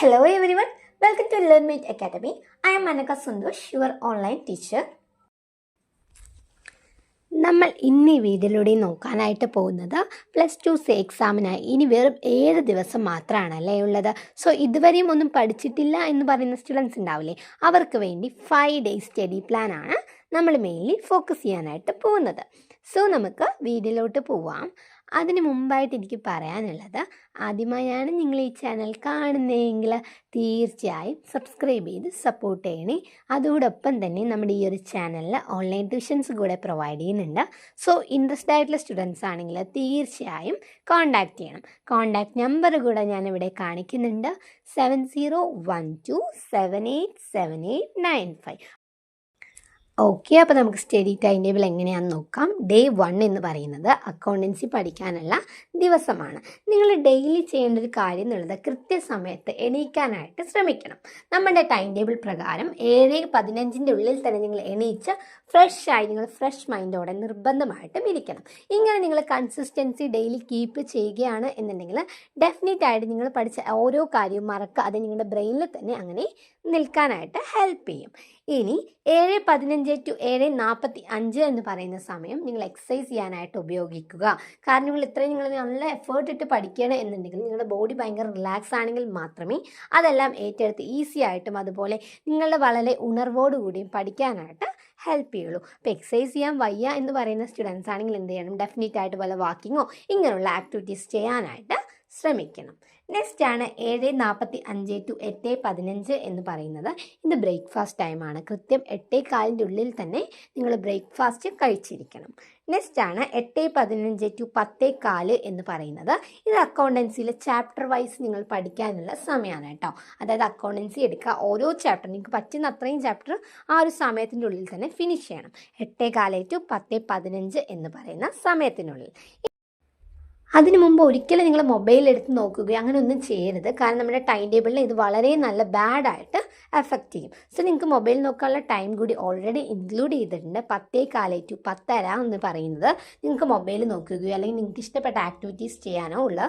Hello everyone, welcome to LearnMate Academy. I am Manaka Sundosh, your online teacher. നമ്മൾ ഇന്ന് ഈ വീഡിയോയിലൂടെ നോക്കാനായിട്ട് പോകുന്നത് +2 എക്സാമിനായി ഇനി വെറും 7 ദിവസം മാത്രമാണല്ലേ ഉള്ളത്. സോ ഇതുവരെയും ഒന്നും പഠിച്ചിട്ടില്ല എന്ന് പറയുന്ന സ്റ്റുഡൻസ് ഉണ്ടാവില്ലേ, അവർക്ക് വേണ്ടി 5 ഡേയ്സ് സ്റ്റഡി പ്ലാൻ ആണ് നമ്മൾ മെയിൻലി ഫോക്കസ് ചെയ്യാനായിട്ട് പോകുന്നത്. സോ നമുക്ക് വീഡിയോയിലോട്ട് പോവാം. അതിന് മുമ്പായിട്ട് എനിക്ക് പറയാനുള്ളത്, ആദ്യമായാണ് നിങ്ങൾ ഈ ചാനൽ കാണുന്നതെങ്കിൽ തീർച്ചയായും സബ്സ്ക്രൈബ് ചെയ്ത് സപ്പോർട്ട് ചെയ്യണേ. അതോടൊപ്പം തന്നെ നമ്മുടെ ഈ ഒരു ചാനലിൽ ഓൺലൈൻ ട്യൂഷൻസ് കൂടെ പ്രൊവൈഡ് ചെയ്യുന്നുണ്ട്. സോ ഇൻട്രസ്റ്റ് ആയിട്ടുള്ള സ്റ്റുഡൻസ് ആണെങ്കിൽ തീർച്ചയായും കോൺടാക്റ്റ് ചെയ്യണം. കോൺടാക്റ്റ് നമ്പർ കൂടെ ഞാനിവിടെ കാണിക്കുന്നുണ്ട്, 7012787895. ഓക്കെ, അപ്പോൾ നമുക്ക് സ്റ്റഡി ടൈം ടേബിൾ എങ്ങനെയാണെന്ന് നോക്കാം. ഡേ 1 എന്ന് പറയുന്നത് അക്കൗണ്ടൻസി പഠിക്കാനുള്ള ദിവസമാണ്. നിങ്ങൾ ഡെയിലി ചെയ്യേണ്ട ഒരു കാര്യം എന്നുള്ളത് കൃത്യസമയത്ത് എണീക്കാനായിട്ട് ശ്രമിക്കണം. നമ്മുടെ ടൈം ടേബിൾ പ്രകാരം 7:15 ഉള്ളിൽ തന്നെ നിങ്ങൾ എണീച്ച് ഫ്രഷായി നിങ്ങൾ ഫ്രഷ് മൈൻഡോടെ നിർബന്ധമായിട്ടും ഇരിക്കണം. ഇങ്ങനെ നിങ്ങൾ കൺസിസ്റ്റൻസി ഡെയിലി കീപ്പ് ചെയ്യുകയാണ് എന്നുണ്ടെങ്കിൽ ഡെഫിനറ്റ് ആയിട്ട് നിങ്ങൾ പഠിച്ച ഓരോ കാര്യവും മറക്കുക, അത് നിങ്ങളുടെ ബ്രെയിനിൽ തന്നെ അങ്ങനെ നിൽക്കാനായിട്ട് ഹെൽപ്പ് ചെയ്യും. ഇനി 7:15 to 7:45 എന്ന് പറയുന്ന സമയം നിങ്ങൾ എക്സസൈസ് ചെയ്യാനായിട്ട് ഉപയോഗിക്കുക. കാരണം നിങ്ങൾ നല്ല എഫേർട്ട് ഇട്ട് പഠിക്കണം എന്നുണ്ടെങ്കിൽ നിങ്ങളുടെ ബോഡി ഭയങ്കര റിലാക്സ് ആണെങ്കിൽ മാത്രമേ അതെല്ലാം ഏറ്റെടുത്ത് ഈസി ആയിട്ടും അതുപോലെ നിങ്ങളുടെ വളരെ ഉണർവോടുകൂടിയും പഠിക്കാനായിട്ട് ഹെൽപ്പ് ചെയ്യുള്ളൂ. അപ്പോൾ എക്സസൈസ് ചെയ്യാൻ വയ്യ എന്ന് പറയുന്ന സ്റ്റുഡൻസ് ആണെങ്കിൽ എന്ത് ചെയ്യണം, ഡെഫിനറ്റ് ആയിട്ട് വല്ല വാക്കിങ്ങോ ഇങ്ങനെയുള്ള ആക്ടിവിറ്റീസ് ചെയ്യാനായിട്ട് ശ്രമിക്കണം. നെക്സ്റ്റ് ആണ് 7:45 to 8:15 എന്ന് പറയുന്നത്. ഇത് ബ്രേക്ക്ഫാസ്റ്റ് ടൈമാണ്. കൃത്യം 8:15 ഉള്ളിൽ തന്നെ നിങ്ങൾ ബ്രേക്ക്ഫാസ്റ്റ് കഴിച്ചിരിക്കണം. നെക്സ്റ്റ് ആണ് 8:15 to 10:15 എന്ന് പറയുന്നത്. ഇത് അക്കൗണ്ടൻസിയിലെ ചാപ്റ്റർ വൈസ് നിങ്ങൾ പഠിക്കാനുള്ള സമയമാണ് കേട്ടോ. അതായത് അക്കൗണ്ടൻസി എടുക്കുക, ഓരോ ചാപ്റ്റർ നിങ്ങൾക്ക് പറ്റുന്ന അത്രയും ചാപ്റ്റർ ആ ഒരു സമയത്തിൻ്റെ ഉള്ളിൽ തന്നെ ഫിനിഷ് ചെയ്യണം. 8:15 to 10:15 എന്ന് പറയുന്ന സമയത്തിനുള്ളിൽ. അതിനു മുമ്പ് ഒരിക്കലും നിങ്ങൾ മൊബൈൽ എടുത്ത് നോക്കുകയോ അങ്ങനെ ഒന്നും ചെയ്യരുത്. കാരണം നമ്മുടെ ടൈം ടേബിളിൽ ഇത് വളരെ നല്ല ബാഡായിട്ട് എഫക്റ്റ് ചെയ്യും. സോ നിങ്ങൾക്ക് മൊബൈൽ നോക്കാനുള്ള ടൈം കൂടി ഓൾറെഡി ഇൻക്ലൂഡ് ചെയ്തിട്ടുണ്ട്. 10:15 to 10:30 എന്ന് പറയുന്നത് നിങ്ങൾക്ക് മൊബൈൽ നോക്കുകയോ അല്ലെങ്കിൽ നിങ്ങൾക്ക് ഇഷ്ടപ്പെട്ട ആക്ടിവിറ്റീസ് ചെയ്യാനോ ഉള്ള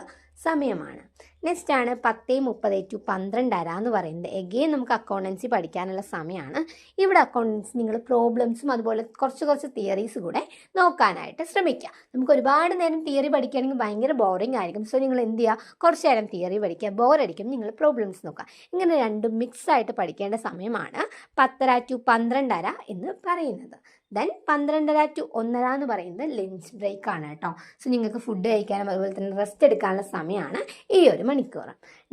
സമയമാണ്. നെക്സ്റ്റ് ആണ് 10:30 to 12:30 എന്ന് പറയുന്നത്. എഗെയിൻ നമുക്ക് അക്കൗണ്ടൻസി പഠിക്കാനുള്ള സമയമാണ്. ഇവിടെ അക്കൗണ്ടൻസി നിങ്ങൾ പ്രോബ്ലംസും അതുപോലെ കുറച്ച് തിയറീസ് കൂടെ നോക്കാനായിട്ട് ശ്രമിക്കുക. നമുക്ക് ഒരുപാട് നേരം തിയറി പഠിക്കുകയാണെങ്കിൽ ഭയങ്കര ബോറിംഗ് ആയിരിക്കും. സോ നിങ്ങൾ എന്ത് ചെയ്യുക, കുറച്ച് നേരം തിയറി പഠിക്കുക, ബോറടിക്കും നിങ്ങൾ പ്രോബ്ലംസ് നോക്കുക. ഇങ്ങനെ രണ്ടും മിക്സ് ആയിട്ട് പഠിക്കേണ്ട സമയമാണ് 10:30 to 12:30 എന്ന് പറയുന്നത്. ദെൻ 12:30 to 1:30 എന്ന് പറയുന്നത് ലഞ്ച് ബ്രേക്ക് ആണ് കേട്ടോ. സോ നിങ്ങൾക്ക് ഫുഡ് കഴിക്കാനും അതുപോലെ തന്നെ റെസ്റ്റ് എടുക്കാനുള്ള സമയമാണ് ഈ 1 മണിക്കൂർ.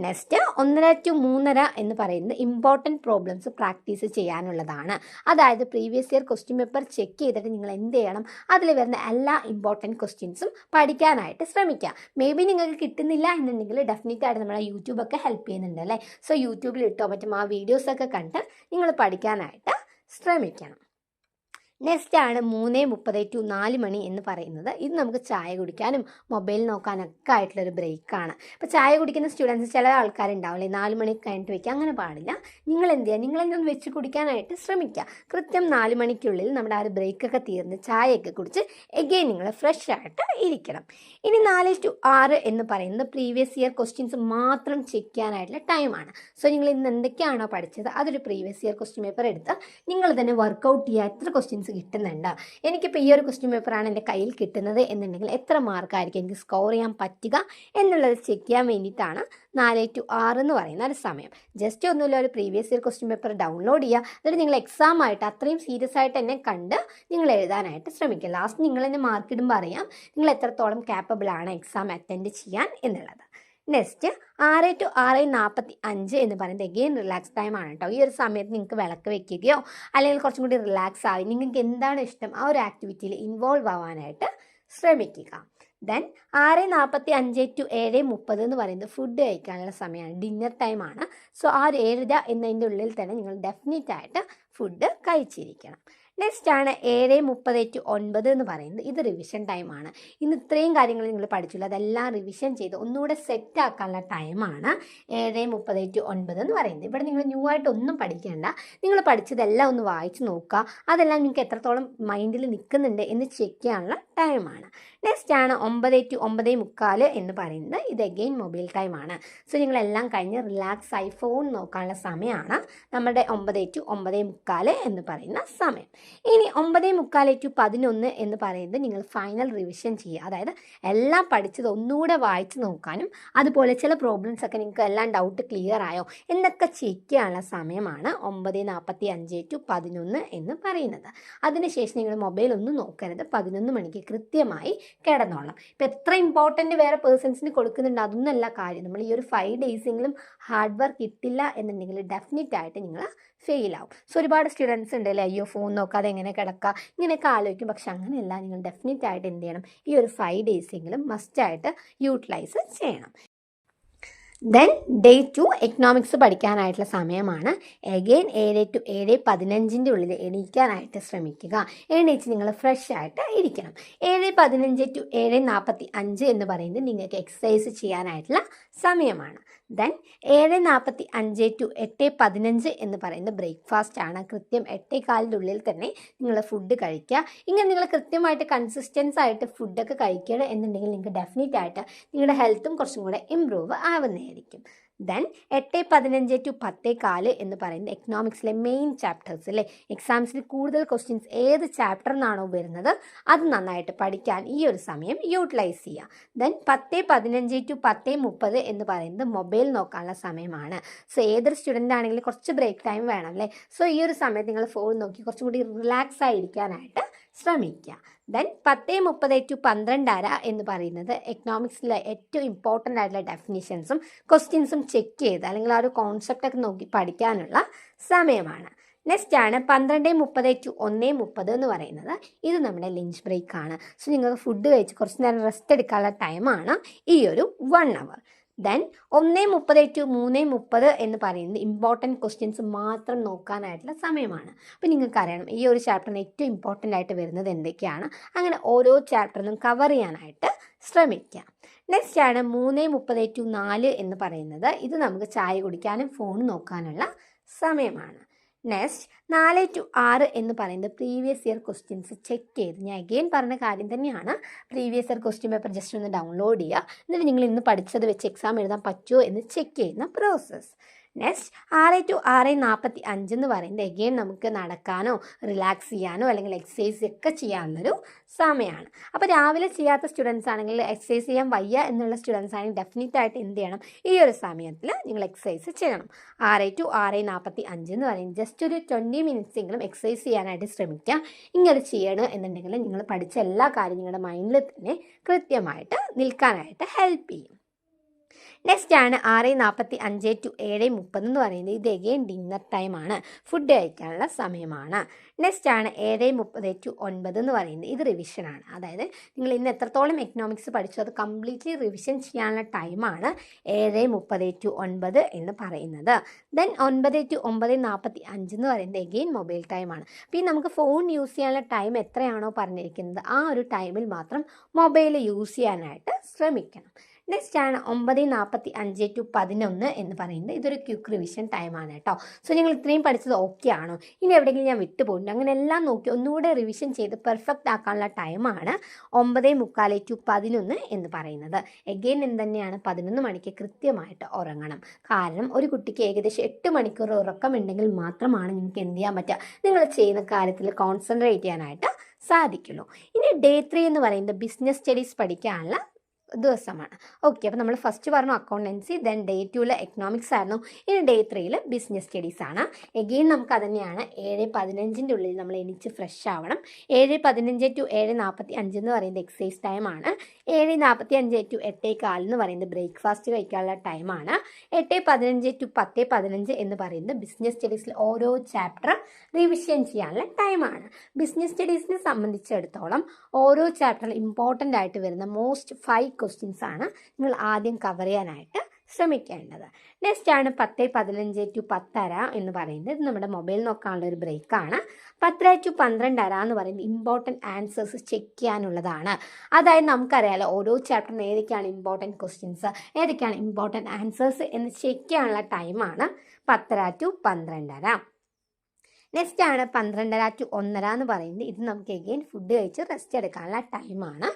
നെക്സ്റ്റ് 1:30 to 3:30 എന്ന് പറയുന്നത് ഇമ്പോർട്ടൻറ്റ് പ്രോബ്ലംസ് പ്രാക്ടീസ് ചെയ്യാനുള്ളതാണ്. അതായത് previous year question paper check ചെയ്തിട്ട് നിങ്ങൾ എന്ത് ചെയ്യണം, അതിൽ വരുന്ന എല്ലാ ഇമ്പോർട്ടൻറ്റ് ക്വസ്റ്റ്യൻസും പഠിക്കാനായിട്ട് ശ്രമിക്കുക. മേ ബി നിങ്ങൾക്ക് കിട്ടുന്നില്ല എന്നുണ്ടെങ്കിൽ ഡെഫിനറ്റ് ആയിട്ട് നമ്മുടെ യൂട്യൂബൊക്കെ ഹെൽപ്പ് ചെയ്യുന്നുണ്ട് അല്ലേ. സോ യൂട്യൂബിൽ ഇട്ടോ മറ്റും ആ വീഡിയോസൊക്കെ കണ്ട് നിങ്ങൾ പഠിക്കാനായിട്ട് ശ്രമിക്കണം. നെക്സ്റ്റ് ആണ് 3:30 to 4 മണി എന്ന് പറയുന്നത്. ഇത് നമുക്ക് ചായ കുടിക്കാനും മൊബൈൽ നോക്കാനൊക്കെ ആയിട്ടുള്ളൊരു ബ്രേക്കാണ്. ഇപ്പോൾ ചായ കുടിക്കുന്ന സ്റ്റുഡൻസ് ചില ആൾക്കാരുണ്ടാവില്ലേ, 4 മണി കഴിഞ്ഞിട്ട് വയ്ക്കുക, അങ്ങനെ പാടില്ല. നിങ്ങൾ എന്ത് ചെയ്യുക, നിങ്ങൾ തന്നെ ഒന്ന് വെച്ച് കുടിക്കാനായിട്ട് ശ്രമിക്കുക. കൃത്യം 4 മണിക്കുള്ളിൽ നമ്മുടെ ആ ഒരു ബ്രേക്കൊക്കെ തീർന്ന് ചായയൊക്കെ കുടിച്ച് എഗെയിൻ നിങ്ങൾ ഫ്രഷ് ആയിട്ട് ഇരിക്കണം. ഇനി 4 to 6 എന്ന് പറയുന്നത് പ്രീവിയസ് ഇയർ ക്വസ്റ്റ്യൻസ് മാത്രം ചെക്ക് ചെയ്യാനായിട്ടുള്ള ടൈമാണ്. സോ നിങ്ങൾ ഇന്ന് എന്തൊക്കെയാണോ പഠിച്ചത് അതൊരു പ്രീവിയസ് ഇയർ ക്വസ്റ്റ്യൻ പേപ്പർ എടുത്ത് നിങ്ങൾ തന്നെ വർക്കൗട്ട് ചെയ്യുക. എത്ര ക്വസ്റ്റ്യൻസ് കിട്ടുന്നുണ്ട്, എനിക്കിപ്പോൾ ഈ ഒരു ക്വസ്റ്റ്യൻ പേപ്പറാണ് എൻ്റെ കയ്യിൽ കിട്ടുന്നത് എന്നുണ്ടെങ്കിൽ എത്ര മാർക്കായിരിക്കും എനിക്ക് സ്കോർ ചെയ്യാൻ പറ്റുക എന്നുള്ളത് ചെക്ക് ചെയ്യാൻ വേണ്ടിയിട്ടാണ് 4 to 6 എന്ന് പറയുന്ന ഒരു സമയം. ജസ്റ്റ് ഒന്നുമില്ല, ഒരു previous year question paper download ചെയ്യുക, എന്നിട്ട് നിങ്ങൾ എക്സാം ആയിട്ട് അത്രയും സീരിയസ് ആയിട്ട് തന്നെ കണ്ട് നിങ്ങൾ എഴുതാനായിട്ട് ശ്രമിക്കുക. ലാസ്റ്റ് നിങ്ങൾ തന്നെ മാർക്ക് ഇടുമ്പോൾ അറിയാം നിങ്ങൾ എത്രത്തോളം ക്യാപ്പബിൾ ആണ് എക്സാം അറ്റൻഡ് ചെയ്യാൻ എന്നുള്ളത്. നെക്സ്റ്റ് 6 to 6:45 എന്ന് പറയുന്നത് എഗെയിൻ റിലാക്സ് ടൈം ആണ് കേട്ടോ. ഈ ഒരു സമയത്ത് നിങ്ങൾക്ക് വിളക്ക് വെക്കുകയോ അല്ലെങ്കിൽ കുറച്ചും കൂടി റിലാക്സ് ആയി നിങ്ങൾക്ക് എന്താണ് ഇഷ്ടം ആ ഒരു ആക്ടിവിറ്റിയിൽ ഇൻവോൾവ് ആവാനായിട്ട് ശ്രമിക്കുക. ദെൻ 6:45 to 7:30 എന്ന് പറയുന്നത് ഫുഡ് കഴിക്കാനുള്ള സമയമാണ്, ഡിന്നർ ടൈമാണ്. സോ ആ ഒരു 7:30 എന്നതിൻ്റെ ഉള്ളിൽ തന്നെ നിങ്ങൾ ഡെഫിനറ്റ് ആയിട്ട് ഫുഡ് കഴിച്ചിരിക്കണം. നെക്സ്റ്റ് ആണ് 7:30 to 9 എന്ന് പറയുന്നത്. ഇത് റിവിഷൻ ടൈമാണ്. ഇന്ന് ഇത്രയും കാര്യങ്ങൾ നിങ്ങൾ പഠിച്ചില്ല, അതെല്ലാം റിവിഷൻ ചെയ്ത് ഒന്നുകൂടെ സെറ്റ് ആക്കാനുള്ള ടൈമാണ് 7:30 to 9 എന്ന് പറയുന്നത്. ഇവിടെ നിങ്ങൾ ന്യൂ ആയിട്ട് ഒന്നും പഠിക്കേണ്ട, നിങ്ങൾ പഠിച്ചതെല്ലാം ഒന്ന് വായിച്ച് നോക്കുക, അതെല്ലാം നിങ്ങൾക്ക് എത്രത്തോളം മൈൻഡിൽ നിൽക്കുന്നുണ്ട് എന്ന് ചെക്ക് ചെയ്യാനുള്ള ടൈമാണ്. നെക്സ്റ്റ് ആണ് 9 to 9:45 എന്ന് പറയുന്നത്. ഇത് അഗെയിൻ മൊബൈൽ ടൈം ആണ്. സോ നിങ്ങളെല്ലാം കഴിഞ്ഞ് റിലാക്സ് ആയി ഫോൺ നോക്കാനുള്ള സമയമാണ് നമ്മുടെ 9 to 9:45 എന്ന് പറയുന്ന സമയം. ഇനി 9:45 to 11 എന്ന് പറയുന്നത് നിങ്ങൾ ഫൈനൽ റിവിഷൻ ചെയ്യുക. അതായത് എല്ലാം പഠിച്ചത് ഒന്നുകൂടെ വായിച്ച് നോക്കാനും അതുപോലെ ചില പ്രോബ്ലംസ് ഒക്കെ നിങ്ങൾക്ക് എല്ലാം ഡൗട്ട് ക്ലിയർ ആയോ എന്നൊക്കെ ചെക്ക് ചെയ്യാനുള്ള സമയമാണ് 9:45 to 11 എന്ന് പറയുന്നത്. അതിനുശേഷം നിങ്ങൾ മൊബൈൽ ഒന്നും നോക്കരുത്. 11 മണിക്ക് കൃത്യമായി കിടന്നോളാം. ഇപ്പം എത്ര ഇമ്പോർട്ടൻ്റ് വേറെ പേഴ്സൺസിന് കൊടുക്കുന്നുണ്ട് അതൊന്നല്ല കാര്യം. നമ്മൾ ഈ ഒരു 5 ഡേയ്സെങ്കിലും ഹാർഡ് വർക്ക് ഇട്ടില്ല എന്നുണ്ടെങ്കിൽ ഡെഫിനറ്റ് ആയിട്ട് നിങ്ങൾ ഫെയിൽ ആവും. സോ ഒരുപാട് സ്റ്റുഡൻസ് ഉണ്ടല്ലേ, അയ്യോ ഫോൺ നോക്കാതെ എങ്ങനെ കിടക്കുക ഇങ്ങനെയൊക്കെ ആലോചിക്കും. പക്ഷെ അങ്ങനെയല്ല, നിങ്ങൾ ഡെഫിനറ്റ് ആയിട്ട് എന്ത് ചെയ്യണം, ഈ ഒരു 5 ഡേയ്സെങ്കിലും മസ്റ്റായിട്ട് യൂട്ടിലൈസ് ചെയ്യണം. ദെൻ ഡേ 2 എക്കണോമിക്സ് പഠിക്കാനായിട്ടുള്ള സമയമാണ്. എഗെയിൻ 7 to 7:15 ഉള്ളിൽ എണീക്കാനായിട്ട് ശ്രമിക്കുക. എണീച്ച് നിങ്ങൾ ഫ്രഷ് ആയിട്ട് ഇരിക്കണം. 7:15 to 7:45 എന്ന് പറയുന്നത് നിങ്ങൾക്ക് എക്സസൈസ് ചെയ്യാനായിട്ടുള്ള സമയമാണ്. ദെൻ 7:45 to 8:15 എന്ന് പറയുന്നത് ബ്രേക്ക്ഫാസ്റ്റ് ആണ്. കൃത്യം 8:15 ഉള്ളിൽ തന്നെ നിങ്ങൾ ഫുഡ് കഴിക്കുക. ഇങ്ങനെ നിങ്ങൾ കൃത്യമായിട്ട് കൺസിസ്റ്റൻസ് ആയിട്ട് ഫുഡൊക്കെ കഴിക്കണം എന്നുണ്ടെങ്കിൽ നിങ്ങൾക്ക് ഡെഫിനറ്റ് ആയിട്ട് നിങ്ങളുടെ ഹെൽത്തും കുറച്ചും കൂടെ ഇമ്പ്രൂവ് ആവുന്നതായിരിക്കും. ദെൻ 8:15 to 10:15 എന്ന് പറയുന്നത് എക്കണോമിക്സിലെ മെയിൻ ചാപ്റ്റേഴ്സ് അല്ലേ, എക്സാംസിൽ കൂടുതൽ ക്വസ്റ്റ്യൻസ് ഏത് ചാപ്റ്ററിൽ നിന്നാണോ വരുന്നത് അത് നന്നായിട്ട് പഠിക്കാൻ ഈ ഒരു സമയം യൂട്ടിലൈസ് ചെയ്യുക. ദെൻ 10:15 to 10:30 എന്ന് പറയുന്നത് മൊബൈൽ നോക്കാനുള്ള സമയമാണ്. സോ ഏതൊരു സ്റ്റുഡൻ്റ് ആണെങ്കിലും കുറച്ച് ബ്രേക്ക് ടൈം വേണം അല്ലേ. സോ ഈ ഒരു സമയത്ത് നിങ്ങൾ ഫോൺ നോക്കി കുറച്ചും കൂടി റിലാക്സ് ആയിരിക്കാനായിട്ട് ശ്രമിക്കുക. ദെൻ 10:30 to 12:30 എന്ന് പറയുന്നത് എക്കണോമിക്സിലെ ഏറ്റവും ഇമ്പോർട്ടൻ്റ് ആയിട്ടുള്ള ഡെഫിനിഷൻസും ക്വസ്റ്റ്യൻസും ചെക്ക് ചെയ്ത് അല്ലെങ്കിൽ ആ ഒരു കോൺസെപ്റ്റൊക്കെ നോക്കി പഠിക്കാനുള്ള സമയമാണ്. നെക്സ്റ്റ് ആണ് 12:30 to 1:30 എന്ന് പറയുന്നത്. ഇത് നമ്മുടെ ലഞ്ച് ബ്രേക്കാണ്. സോ നിങ്ങൾക്ക് ഫുഡ് കഴിച്ച് കുറച്ച് നേരം റെസ്റ്റ് എടുക്കാനുള്ള ടൈമാണ് ഈ ഒരു 1 hour. ദെൻ 1:30 to 3:30 എന്ന് പറയുന്നത് ഇമ്പോർട്ടൻറ്റ് ക്വസ്റ്റ്യൻസ് മാത്രം നോക്കാനായിട്ടുള്ള സമയമാണ്. അപ്പോൾ നിങ്ങൾക്കറിയണം ഈ ഒരു ചാപ്റ്ററിന് ഏറ്റവും ഇമ്പോർട്ടൻ്റ് ആയിട്ട് വരുന്നത് എന്തൊക്കെയാണ്. അങ്ങനെ ഓരോ ചാപ്റ്ററിലും കവർ ചെയ്യാനായിട്ട് ശ്രമിക്കാം. നെക്സ്റ്റ് ആണ് 3:30 to 4 എന്ന് പറയുന്നത്. ഇത് നമുക്ക് ചായ കുടിക്കാനും ഫോൺ നോക്കാനുള്ള സമയമാണ്. നെക്സ്റ്റ് 4 to 6 എന്ന് പറയുന്നത് പ്രീവിയസ് ഇയർ ക്വസ്റ്റ്യൻസ് ചെക്ക് ചെയ്ത്, ഞാൻ അഗെയിൻ പറഞ്ഞ കാര്യം തന്നെയാണ്, previous year question paper just ഒന്ന് ഡൗൺലോഡ് ചെയ്യുക. എന്നിട്ട് നിങ്ങൾ ഇന്ന് പഠിച്ചത് വെച്ച് എക്സാം എഴുതാൻ പറ്റുമോ എന്ന് ചെക്ക് ചെയ്യുന്ന പ്രോസസ്സ്. നെക്സ്റ്റ് 6 to 6:45 എന്ന് പറയുന്നത് അഗെയിൻ നമുക്ക് നടക്കാനോ റിലാക്സ് ചെയ്യാനോ അല്ലെങ്കിൽ എക്സസൈസ് ഒക്കെ ചെയ്യാനുള്ളൊരു സമയമാണ്. അപ്പോൾ രാവിലെ ചെയ്യാത്ത സ്റ്റുഡൻസ് ആണെങ്കിൽ എക്സസൈസ് ചെയ്യാൻ വയ്യ എന്നുള്ള സ്റ്റുഡൻസ് ആണെങ്കിൽ ഡെഫിനറ്റ് ആയിട്ട് എന്ത് ചെയ്യണം, ഈ ഒരു സമയത്തിൽ നിങ്ങൾ എക്സസൈസ് ചെയ്യണം. 6 to 6:45 എന്ന് പറയുന്നത് ജസ്റ്റ് ഒരു 20 minutes എങ്കിലും എക്സസൈസ് ചെയ്യാനായിട്ട് ശ്രമിക്കുക. ഇങ്ങനെ ചെയ്യണം എന്നുണ്ടെങ്കിൽ നിങ്ങൾ പഠിച്ച എല്ലാ കാര്യം നിങ്ങളുടെ മൈൻഡിൽ തന്നെ കൃത്യമായിട്ട് നിൽക്കാനായിട്ട് ഹെൽപ്പ് ചെയ്യും. നെക്സ്റ്റ് ആണ് 6:45 to 7:30 എന്ന് പറയുന്നത്. ഇത് അഗെയിൻ ഡിന്നർ ടൈമാണ്, ഫുഡ് കഴിക്കാനുള്ള സമയമാണ്. നെക്സ്റ്റ് ആണ് 7:30 to 9 എന്ന് പറയുന്നത്. ഇത് റിവിഷനാണ്. അതായത് നിങ്ങൾ ഇന്ന് എത്രത്തോളം എക്കണോമിക്സ് പഠിച്ചു അത് കംപ്ലീറ്റ്ലി റിവിഷൻ ചെയ്യാനുള്ള ടൈമാണ് 7:30 to 9 എന്ന് പറയുന്നത്. ദെൻ 9 to 9:45 എന്ന് പറയുന്നത് അഗെയിൻ മൊബൈൽ ടൈമാണ്. അപ്പോൾ ഈ നമുക്ക് ഫോൺ യൂസ് ചെയ്യാനുള്ള ടൈം എത്രയാണോ പറഞ്ഞിരിക്കുന്നത് ആ ഒരു ടൈമിൽ മാത്രം മൊബൈൽ യൂസ് ചെയ്യാനായിട്ട് ശ്രമിക്കണം. നെക്സ്റ്റ് ആണ് 9:45 to 11 എന്ന് പറയുന്നത്. ഇതൊരു ക്വിക്ക് റിവിഷൻ ടൈമാണ് കേട്ടോ. സോ നിങ്ങൾ ഇത്രയും പഠിച്ചത് ഓക്കെ ആണോ, ഇനി എവിടെയെങ്കിലും ഞാൻ വിട്ടുപോയിട്ടുണ്ട്, അങ്ങനെ എല്ലാം നോക്കി ഒന്നുകൂടെ റിവിഷൻ ചെയ്ത് പെർഫെക്റ്റ് ആക്കാനുള്ള ടൈമാണ് 9:45 to 11 എന്ന് പറയുന്നത്. എഗെയിൻ എന്ത് തന്നെയാണ് 11 മണിക്ക് കൃത്യമായിട്ട് ഉറങ്ങണം. കാരണം ഒരു കുട്ടിക്ക് ഏകദേശം 8 മണിക്കൂർ ഉറക്കമുണ്ടെങ്കിൽ മാത്രമാണ് നിങ്ങൾക്ക് എന്ത് ചെയ്യാൻ പറ്റുക, നിങ്ങൾ ചെയ്യുന്ന കാര്യത്തിൽ കോൺസെൻട്രേറ്റ് ചെയ്യാനായിട്ട് സാധിക്കുള്ളൂ. ഇനി ഡേ 3 എന്ന് പറയുന്നത് ബിസിനസ് സ്റ്റഡീസ് പഠിക്കാനുള്ള ദിവസമാണ്. ഓക്കെ, അപ്പോൾ നമ്മൾ ഫസ്റ്റ് പറഞ്ഞു അക്കൗണ്ടൻസി, ദെൻ ഡേ 2 എക്കണോമിക്സ് ആയിരുന്നു. ഇനി ഡേ 3 ബിസിനസ് സ്റ്റഡീസ് ആണ്. എഗെയിൻ നമുക്ക് അത് തന്നെയാണ് 7:15 ഉള്ളിൽ നമ്മൾ എണീച്ച് ഫ്രഷ് ആവണം. 7:15 to 7:45 എന്ന് പറയുന്നത് എക്സസൈസ് ടൈമാണ്. 7:45 to 8:15 എന്ന് പറയുന്നത് ബ്രേക്ക്ഫാസ്റ്റ് കഴിക്കാനുള്ള ടൈമാണ്. 8:15 to 10:15 എന്ന് പറയുന്നത് ബിസിനസ് സ്റ്റഡീസിൽ ഓരോ ചാപ്റ്റർ റിവിഷൻ ചെയ്യാനുള്ള ടൈമാണ്. ബിസിനസ് സ്റ്റഡീസിനെ സംബന്ധിച്ചിടത്തോളം ഓരോ ചാപ്റ്ററിൽ ഇമ്പോർട്ടൻ്റ് ആയിട്ട് വരുന്ന മോസ്റ്റ് 5 ക്വസ്റ്റ്യൻസ് ആണ് നിങ്ങൾ ആദ്യം കവർ ചെയ്യാനായിട്ട് ശ്രമിക്കേണ്ടത്. നെക്സ്റ്റ് ആണ് 10:15 to 10:30 എന്ന് പറയുന്നത്. ഇത് നമ്മുടെ മൊബൈൽ നോക്കാനുള്ള ഒരു ബ്രേക്കാണ്. 10:30 to 12:30 എന്ന് പറയുന്നത് ഇമ്പോർട്ടൻറ്റ് ആൻസേഴ്സ് ചെക്ക് ചെയ്യാനുള്ളതാണ്. അതായത് നമുക്കറിയാലോ ഓരോ ചാപ്റ്ററിന് ഏതൊക്കെയാണ് ഇമ്പോർട്ടൻറ്റ് ക്വസ്റ്റ്യൻസ്, ഏതൊക്കെയാണ് ഇമ്പോർട്ടൻറ്റ് ആൻസേഴ്സ് എന്ന് ചെക്ക് ചെയ്യാനുള്ള ടൈമാണ് 10:30 to 12:30. നെക്സ്റ്റ് ആണ് 12:30 to 1:30 എന്ന് പറയുന്നത്. ഇത് നമുക്ക് എഗെയിൻ ഫുഡ് കഴിച്ച് റെസ്റ്റ് എടുക്കാനുള്ള ടൈമാണ്.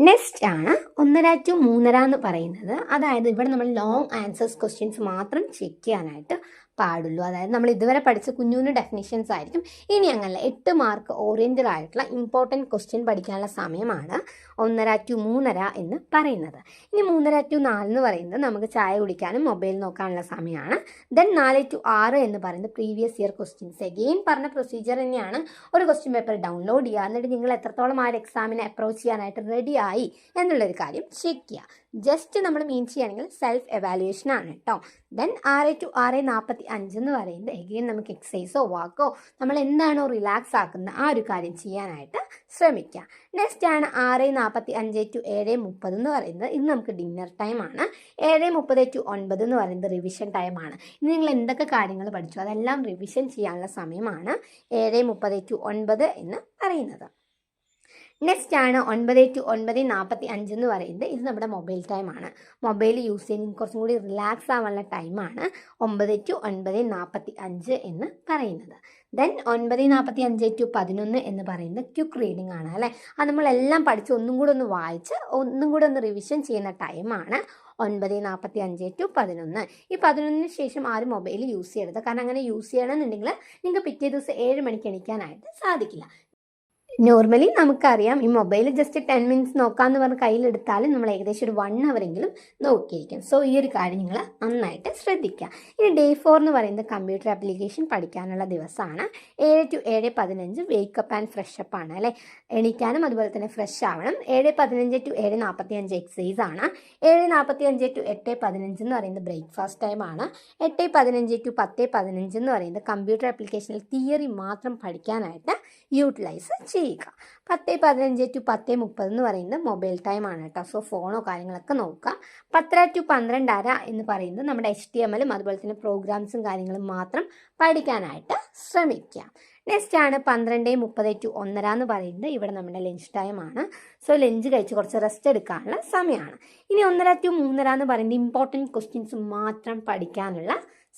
നെക്സ്റ്റ് ആണ് 1:30 to 3:30 എന്ന് പറയുന്നത്. അതായത് ഇവിടെ നമ്മൾ ലോങ് ആൻസേഴ്സ് ക്വസ്റ്റ്യൻസ് മാത്രം ചെക്ക് ചെയ്യാനായിട്ട് പാടുള്ളൂ. അതായത് നമ്മൾ ഇതുവരെ പഠിച്ച കുഞ്ഞു ഡെഫിനിഷൻസ് ആയിരിക്കും. ഇനി അങ്ങനല്ല, 8 മാർക്ക് ഓറിയൻറ്റഡ് ആയിട്ടുള്ള ഇമ്പോർട്ടൻറ്റ് ക്വസ്റ്റ്യൻ പഠിക്കാനുള്ള സമയമാണ് 1:30 to 3:30 എന്ന് പറയുന്നത്. ഇനി 3:30 to 4 എന്ന് പറയുന്നത് നമുക്ക് ചായ കുടിക്കാനും മൊബൈൽ നോക്കാനുള്ള സമയമാണ്. ദെൻ 4 to 6 എന്ന് പറയുന്നത് പ്രീവിയസ് ഇയർ ക്വസ്റ്റ്യൻസ്. എഗെയിൻ പറഞ്ഞ പ്രൊസീജിയർ തന്നെയാണ്. ഒരു ക്വസ്റ്റ്യൻ പേപ്പർ ഡൗൺലോഡ് ചെയ്യുക, എന്നിട്ട് നിങ്ങൾ എത്രത്തോളം ആ ഒരു എക്സാമിനെ അപ്രോച്ച് ചെയ്യാനായിട്ട് റെഡിയായി എന്നുള്ളൊരു കാര്യം ചെക്ക് ചെയ്യുക. ജസ്റ്റ് നമ്മൾ മീൻ ചെയ്യുകയാണെങ്കിൽ സെൽഫ് എവാലുവേഷൻ ആണ് കേട്ടോ. ദെൻ 6 to 6:45 എന്ന് പറയുന്നത് എഗെയിൻ നമുക്ക് എക്സസൈസോ വാക്കോ നമ്മൾ എന്താണോ റിലാക്സ് ആക്കുന്നത് ആ ഒരു കാര്യം ചെയ്യാനായിട്ട് ശ്രമിക്കുക. നെക്സ്റ്റ് ആണ് 6:45 to 7:30 എന്ന് പറയുന്നത്. ഇത് നമുക്ക് ഡിന്നർ ടൈമാണ്. 7:30 to 9 എന്ന് പറയുന്നത് റിവിഷൻ ടൈമാണ്. ഇനി നിങ്ങൾ എന്തൊക്കെ കാര്യങ്ങൾ പഠിച്ചു അതെല്ലാം റിവിഷൻ ചെയ്യാനുള്ള സമയമാണ് 7:30 to 9 എന്ന് പറയുന്നത്. നെക്സ്റ്റ് ആണ് 9 to 9:45 എന്ന് പറയുന്നത്. ഇത് നമ്മുടെ മൊബൈൽ ടൈമാണ്. മൊബൈൽ യൂസ് ചെയ്യുന്ന കുറച്ചും കൂടി റിലാക്സ് ആവാനുള്ള ടൈമാണ് 9 to 9:45 എന്ന് പറയുന്നത്. ദെൻ 9:45 to 11 എന്ന് പറയുന്നത് ക്വിക്ക് റീഡിംഗ് ആണ് അല്ലേ. അത് നമ്മളെല്ലാം പഠിച്ച് ഒന്നും കൂടെ ഒന്ന് വായിച്ച് ഒന്നും കൂടെ ഒന്ന് റിവിഷൻ ചെയ്യുന്ന ടൈമാണ് 9:45 to 11. ഈ 11 ശേഷം ആരും മൊബൈൽ യൂസ് ചെയ്യരുത്. കാരണം അങ്ങനെ യൂസ് ചെയ്യണമെന്നുണ്ടെങ്കിൽ നിങ്ങൾക്ക് പിറ്റേ ദിവസം 7 മണിക്ക് എണീക്കാനായിട്ട് സാധിക്കില്ല. നോർമലി നമുക്കറിയാം ഈ മൊബൈൽ ജസ്റ്റ് 10 മിനിറ്റ്സ് നോക്കാമെന്ന് പറഞ്ഞ് കയ്യിലെടുത്താലും നമ്മൾ ഏകദേശം ഒരു 1 അവറെങ്കിലും നോക്കിയിരിക്കും. സോ ഈ ഒരു കാര്യം നിങ്ങൾ നന്നായിട്ട് ശ്രദ്ധിക്കുക. ഇനി ഡേ 4 എന്ന് പറയുന്നത് കമ്പ്യൂട്ടർ ആപ്ലിക്കേഷൻ പഠിക്കാനുള്ള ദിവസമാണ്. 7 to 7:15 wake up and fresh up ആണ് അല്ലേ. എണീക്കാനും അതുപോലെ തന്നെ ഫ്രഷ് ആവണം. 7:15 to 7:45 എക്സസൈസ് ആണ്. 7:45 to 8:15 എന്ന് പറയുന്നത് ബ്രേക്ക്ഫാസ്റ്റ് ടൈമാണ്. 8:15 to 10:15 എന്ന് പറയുന്നത് കമ്പ്യൂട്ടർ ആപ്ലിക്കേഷനിൽ തിയറി മാത്രം പഠിക്കാനായിട്ട് യൂട്ടിലൈസ് ചെയ്യുക. 10:15 to 10:30 എന്ന് പറയുന്നത് മൊബൈൽ ടൈമാണ് കേട്ടോ. സോ ഫോണോ കാര്യങ്ങളൊക്കെ നോക്കുക. 10:30 to 12:30 എന്ന് പറയുന്നത് നമ്മുടെ HTML അതുപോലെ തന്നെ പ്രോഗ്രാംസും കാര്യങ്ങളും മാത്രം പഠിക്കാനായിട്ട് ശ്രമിക്കുക. നെക്സ്റ്റ് ആണ് 12:30 to 1:30 എന്ന് പറയുന്നത്. ഇവിടെ നമ്മുടെ ലഞ്ച് ടൈമാണ്. സോ ലഞ്ച് കഴിച്ച് കുറച്ച് റെസ്റ്റ് എടുക്കാനുള്ള സമയമാണ്. ഇനി 1:30 to 3:30 എന്ന് പറയുന്നത് ഇമ്പോർട്ടൻറ്റ് ക്വസ്റ്റ്യൻസ് മാത്രം പഠിക്കാനുള്ള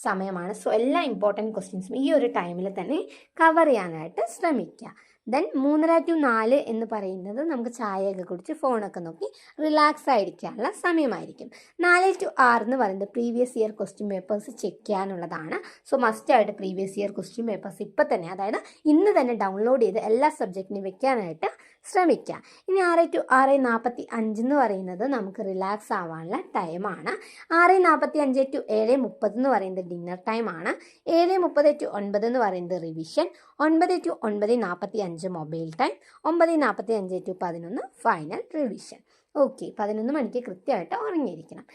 സമയമാണ്. സോ എല്ലാ ഇമ്പോർട്ടൻറ്റ് ക്വസ്റ്റ്യൻസും ഈ ഒരു ടൈമിൽ തന്നെ കവർ ചെയ്യാനായിട്ട് ശ്രമിക്കുക. ദെൻ 3:30 to 4 എന്ന് പറയുന്നത് നമുക്ക് ചായയൊക്കെ കുടിച്ച് ഫോണൊക്കെ നോക്കി റിലാക്സ് ആയിരിക്കാനുള്ള സമയമായിരിക്കും. 4 to 6 എന്ന് പറയുന്നത് previous year question papers check ചെയ്യാനുള്ളതാണ്. സോ മസ്റ്റായിട്ട് പ്രീവിയസ് ഇയർ ക്വസ്റ്റ്യൻ പേപ്പേഴ്സ് ഇപ്പം തന്നെ, അതായത് ഇന്ന് തന്നെ ഡൗൺലോഡ് ചെയ്ത് എല്ലാ സബ്ജക്റ്റിനും വെക്കാനായിട്ട് ശ്രമിക്കുക. ഇനി 6 to 6:45 എന്ന് പറയുന്നത് നമുക്ക് റിലാക്സ് ആവാനുള്ള ടൈമാണ്. 6:45 to 7:30 എന്ന് പറയുന്നത് ഡിന്നർ ടൈമാണ്. 7:30 to 9 എന്ന് പറയുന്നത് revision. 9 to 9:45 mobile time. 9:45 to 11 final revision. Okay, 11 മണിക്ക് കൃത്യമായിട്ട് ഉറങ്ങിയിരിക്കണം.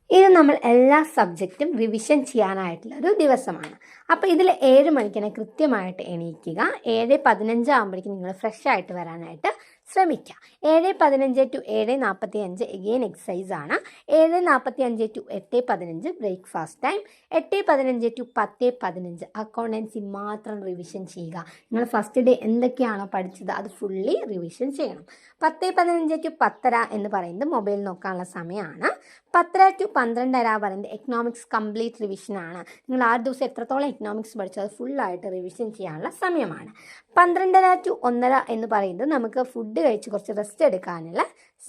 ഇത് നമ്മൾ എല്ലാ സബ്ജക്റ്റും റിവിഷൻ ചെയ്യാനായിട്ടുള്ള ഒരു ദിവസമാണ്. അപ്പോൾ ഇതിൽ 7 മണിക്ക് തന്നെ കൃത്യമായിട്ട് എണീക്കുക. 7:15 ആകുമ്പോഴേക്കും നിങ്ങൾ ഫ്രഷ് ആയിട്ട് വരാനായിട്ട് ശ്രമിക്കുക. 7:15 to 7:45 എഗെയിൻ എക്സസൈസ് ആണ്. 7:45 to 8:15 breakfast time. 8:15 to 10:15 accountancy മാത്രം റിവിഷൻ ചെയ്യുക. നിങ്ങൾ ഫസ്റ്റ് ഡേ എന്തൊക്കെയാണോ പഠിച്ചത് അത് ഫുള്ളി റിവിഷൻ ചെയ്യണം. 10:15 to 10:30 എന്ന് പറയുന്നത് മൊബൈൽ നോക്കാനുള്ള സമയമാണ്. 10:30 to 12:30 പറയുന്നത് എക്കണോമിക്സ് കംപ്ലീറ്റ് റിവിഷൻ ആണ്. നിങ്ങൾ ആ ദിവസം എത്രത്തോളം എക്കണോമിക്സ് പഠിച്ചോ അത് ഫുള്ളായിട്ട് റിവിഷൻ ചെയ്യാനുള്ള സമയമാണ്. 12:30 to 1:30 എന്ന് പറയുന്നത് നമുക്ക് ഫുഡ് കഴിച്ച് കുറച്ച് റെസ്റ്റ് എടുക്കാനുള്ള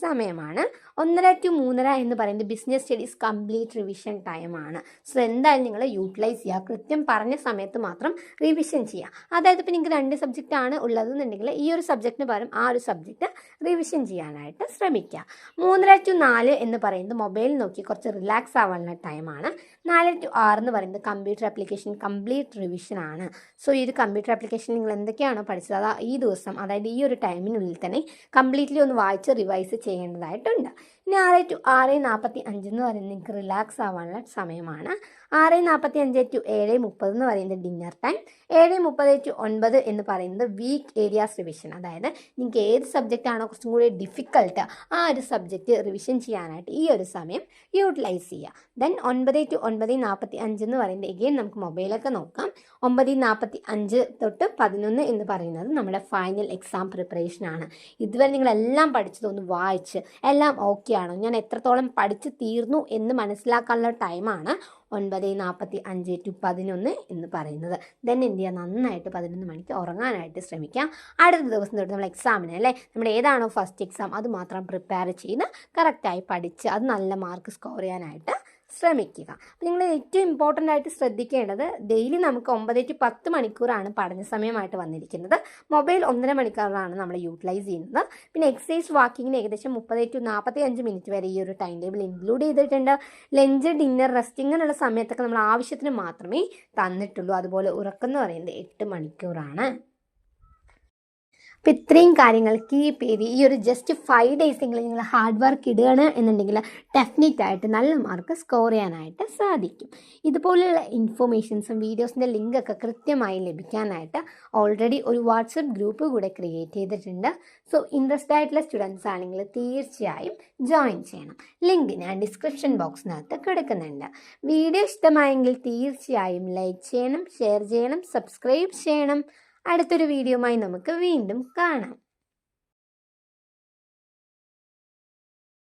സമയമാണ്. 1:30 to 3:30 എന്ന് പറയുന്നത് ബിസിനസ് സ്റ്റഡീസ് കംപ്ലീറ്റ് റിവിഷൻ ടൈമാണ്. സോ എന്തായാലും നിങ്ങൾ യൂട്ടിലൈസ് ചെയ്യുക. കൃത്യം പറഞ്ഞ സമയത്ത് മാത്രം റിവിഷൻ ചെയ്യുക. അതായത് ഇപ്പോൾ നിങ്ങൾക്ക് 2 സബ്ജക്റ്റ് ആണ് ഉള്ളതെന്നുണ്ടെങ്കിൽ ഈ ഒരു സബ്ജക്റ്റിന് പകരം ആ ഒരു സബ്ജക്റ്റ് റിവിഷൻ ചെയ്യാനായിട്ട് ശ്രമിക്കുക. 3:30 to 4 എന്ന് പറയുന്നത് മൊബൈൽ നോക്കി കുറച്ച് റിലാക്സ് ആവാനുള്ള ടൈമാണ്. 4 to 6 എന്ന് പറയുന്നത് കമ്പ്യൂട്ടർ ആപ്ലിക്കേഷൻ കംപ്ലീറ്റ് റിവിഷൻ ആണ്. സോ ഈ ഒരു കമ്പ്യൂട്ടർ ആപ്ലിക്കേഷൻ നിങ്ങൾ എന്തൊക്കെയാണോ പഠിച്ചത് അത് ഈ ദിവസം, അതായത് ഈ ഒരു ടൈമിനുള്ളിൽ തന്നെ കംപ്ലീറ്റ്ലി ഒന്ന് വായിച്ച് റിവൈസ് ചെയ്യേണ്ടതായിട്ടുണ്ട്. ഇനി 6 to 6:45 എന്ന് പറയുന്നത് നിങ്ങൾക്ക് റിലാക്സ് ആവാനുള്ള സമയമാണ്. 6:45 to 7:30 എന്ന് പറയുന്നത് ഡിന്നർ ടൈം. 7:30 to 9 എന്ന് പറയുന്നത് വീക്ക് ഏരിയാസ് റിവിഷൻ. അതായത് നിങ്ങൾക്ക് ഏത് സബ്ജക്റ്റ് ആണോ കുറച്ചും കൂടി ഡിഫിക്കൽട്ട് ആ ഒരു സബ്ജക്റ്റ് റിവിഷൻ ചെയ്യാനായിട്ട് ഈ ഒരു സമയം യൂട്ടിലൈസ് ചെയ്യുക. ദെൻ 9 to 9:45 എന്ന് പറയുന്നത് എഗെയിൻ നമുക്ക് മൊബൈലൊക്കെ നോക്കാം. 9:45 തൊട്ട് 11 എന്ന് പറയുന്നത് നമ്മുടെ ഫൈനൽ എക്സാം പ്രിപ്പറേഷനാണ്. ഇതുവരെ നിങ്ങളെല്ലാം പഠിച്ചതൊന്ന് വായിച്ച് എല്ലാം ഓക്കെ പഠിക്കുകയാണോ, ഞാൻ എത്രത്തോളം പഠിച്ച് തീർന്നു എന്ന് മനസ്സിലാക്കാനുള്ള ടൈമാണ് 9:45 to 11 എന്ന് പറയുന്നത്. ദെൻ എന്ത് ചെയ്യുക, നന്നായിട്ട് 11 മണിക്ക് ഉറങ്ങാനായിട്ട് ശ്രമിക്കാം. അടുത്ത ദിവസം തൊട്ട് നമ്മൾ എക്സാമിന് അല്ലേ, നമ്മുടെ ഏതാണോ ഫസ്റ്റ് എക്സാം അത് മാത്രം പ്രിപ്പയർ ചെയ്ത് കറക്റ്റായി പഠിച്ച് അത് നല്ല മാർക്ക് സ്കോർ ചെയ്യാനായിട്ട് ശ്രമിക്കുക. അപ്പോൾ നിങ്ങൾ ഏറ്റവും ഇമ്പോർട്ടൻ്റ് ആയിട്ട് ശ്രദ്ധിക്കേണ്ടത്, ഡെയിലി നമുക്ക് 9 to 10 മണിക്കൂറാണ് പഠന സമയമായിട്ട് വന്നിരിക്കുന്നത്. മൊബൈൽ 1.5 മണിക്കൂറാണ് നമ്മൾ യൂട്ടിലൈസ് ചെയ്യുന്നത്. പിന്നെ എക്സസൈസ് വാക്കിങ്ങിന് ഏകദേശം 30 to 45 മിനിറ്റ് വരെ ഈ ഒരു ടൈം ടേബിൾ ഇൻക്ലൂഡ് ചെയ്തിട്ടുണ്ട്. ലഞ്ച്, ഡിന്നർ, റെസ്റ്റ് ഇങ്ങനെയുള്ള സമയത്തൊക്കെ നമ്മൾ ആവശ്യത്തിന് മാത്രമേ തന്നിട്ടുള്ളൂ. അതുപോലെ ഉറക്കം എന്ന് പറയുന്നത് 8 മണിക്കൂറാണ്. അപ്പോൾ ഇത്രയും കാര്യങ്ങൾ കീപ്പ് ചെയ്ത് ഈ ഒരു ജസ്റ്റ് 5 ഡേയ്സെങ്കിലും നിങ്ങൾ ഹാർഡ് വർക്ക് ഇടുകയാണ് എന്നുണ്ടെങ്കിൽ ഡെഫിനറ്റായിട്ട് നല്ല മാർക്ക് സ്കോർ ചെയ്യാനായിട്ട് സാധിക്കും. ഇതുപോലെയുള്ള ഇൻഫോർമേഷൻസും വീഡിയോസിൻ്റെ ലിങ്കൊക്കെ കൃത്യമായി ലഭിക്കാനായിട്ട് ഓൾറെഡി ഒരു വാട്സപ്പ് ഗ്രൂപ്പ് കൂടെ ക്രിയേറ്റ് ചെയ്തിട്ടുണ്ട്. സോ ഇൻട്രസ്റ്റ് ആയിട്ടുള്ള സ്റ്റുഡൻസ് ആണെങ്കിൽ തീർച്ചയായും ജോയിൻ ചെയ്യണം. ലിങ്ക് ഞാൻ ഡിസ്ക്രിപ്ഷൻ ബോക്സിനകത്ത് കൊടുക്കുന്നുണ്ട്. വീഡിയോ ഇഷ്ടമായെങ്കിൽ തീർച്ചയായും ലൈക്ക് ചെയ്യണം, ഷെയർ ചെയ്യണം, സബ്സ്ക്രൈബ് ചെയ്യണം. അടുത്തൊരു വീഡിയോയുമായി നമുക്ക് വീണ്ടും കാണാം.